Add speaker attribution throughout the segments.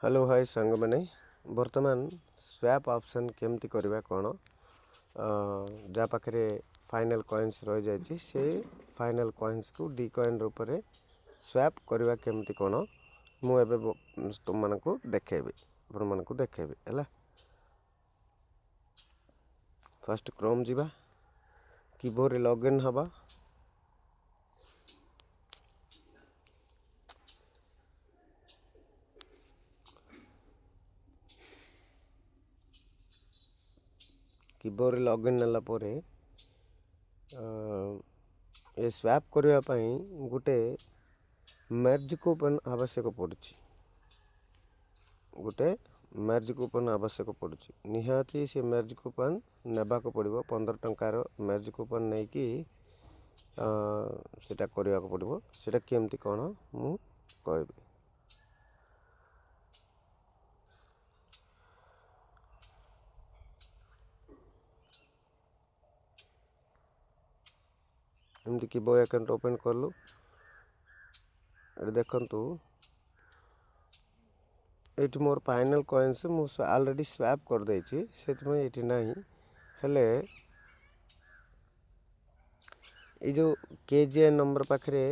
Speaker 1: Hello hi सांग मैंने बर्तमान स्वैप ऑप्शन केमती करवा कौन जहाँ पाखे फाइनल कॉइन्स रही जाए से फाइनल कॉइन्स को डी कॉइन रूप में स्वैप करवा केमती कौन मुझे तुम मानक देखेबी आपण मानक देखेबी है। फर्स्ट क्रोम जीवा कीबोर्ड लॉगिन हवा कीबोर्ड लॉगिन नाला परे ये स्वैप करने गोटे मर्ज कूपन आवश्यक पड़ुछि गोटे मर्ज कूपन आवश्यक पड़ुछि निहाती से मर्ज कूपन नेबा को पड़िबो 15 टंकार मर्ज कूपन नहीं कि सेटा करया को पड़िबो सेटा केमती कोन मु कहबी। एमती कि बॉय अकाउंट ओपन करलु देखंतु ये मोर फाइनल कॉइन्स मुझे ऑलरेडी स्वैप कर देछि सेतमे एठी नाही हेले ये जो केजीएन नंबर पाखरे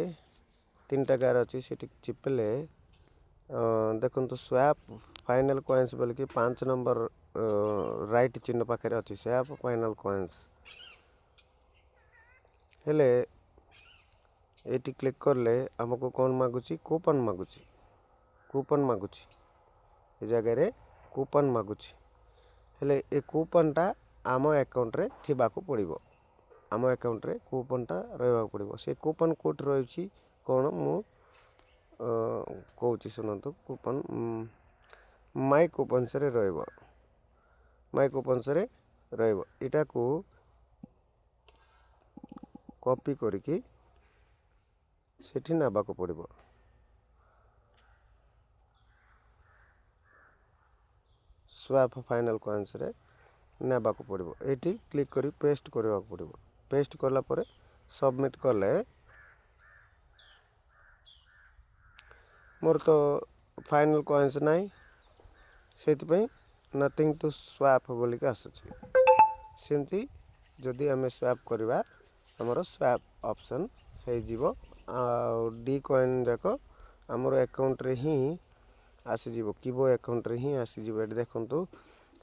Speaker 1: 3टा गार अच्छी से चिपले देखो स्वैप फाइनल कॉइन्स बोल कि 5 नंबर राइट चिन्ह पाखे अच्छी स्वैप फाइनल कॉइन्स हेले ये क्लिक करले हमको कौन मागुची कूपन मागुची ये जगह कूपन मागुची हेले ए कूपनटा आम अकाउंट रे थिबाको पड़िबो आम अकाउंट रे कूपनटा रहबा पड़िबो से कूपन कोड रही कौन मु कहूँ शुणु कूपन माई कूपन्स रे रहबो माई कूपन्स रे रहबो इटा को कॉपी करके सेठी नाबा को पड़िबो स्वैप फाइनल कॉइन्स रे नाबा को पड़िबो एठी क्लिक करी पेस्ट करबा को पड़िबो पेस्ट करला परे सबमिट कले मोर तो फाइनल कॉइन्स नहीं से नथिंग टू स्वैप बोल के आसुची सेमती जदि आम स्वैप करवा आमर स्वैप ऑप्शन हो जीवो डी कॉइन जाक आमर अकाउंट रे ही आसीज कीबो अकाउंट रे ही आसीज ये देखो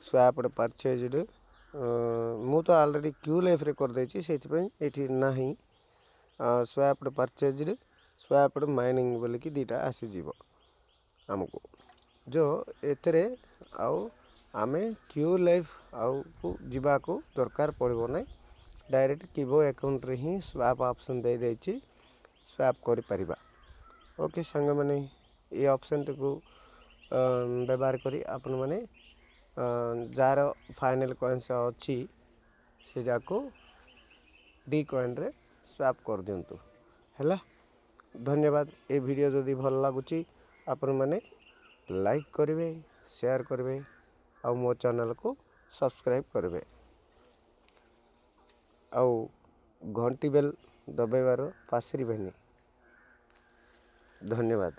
Speaker 1: स्वैप परचेज मु तो ऑलरेडी क्यू लाइफ रे कर देछि सेति एठी नाही स्वैप परचेज स्वैप माइनिंग बोल कि दीटा आसीज आमको जो एतरे आउ आमे क्यू लाइफ आउ जीवा को दरकार पड़ो ना डायरेक्ट कीबो अकाउंट रे ही स्वैप ऑप्शन दे देछि स्वैप करि परिबा। ओके संग माने ये ऑप्शन को व्यवहार करी आपण माने जार फाइनल कॉइन्स अच्छी से जाको डी कॉइन रे स्वैप कर दिंतु हैला। धन्यवाद। ये वीडियो जदि भल लगुची आपण माने लाइक करेंगे शेयर करेंगे और मो चैनल को सब्सक्राइब करेंगे आउ घंटी बेल दबाइबार पासरी बहनी। धन्यवाद।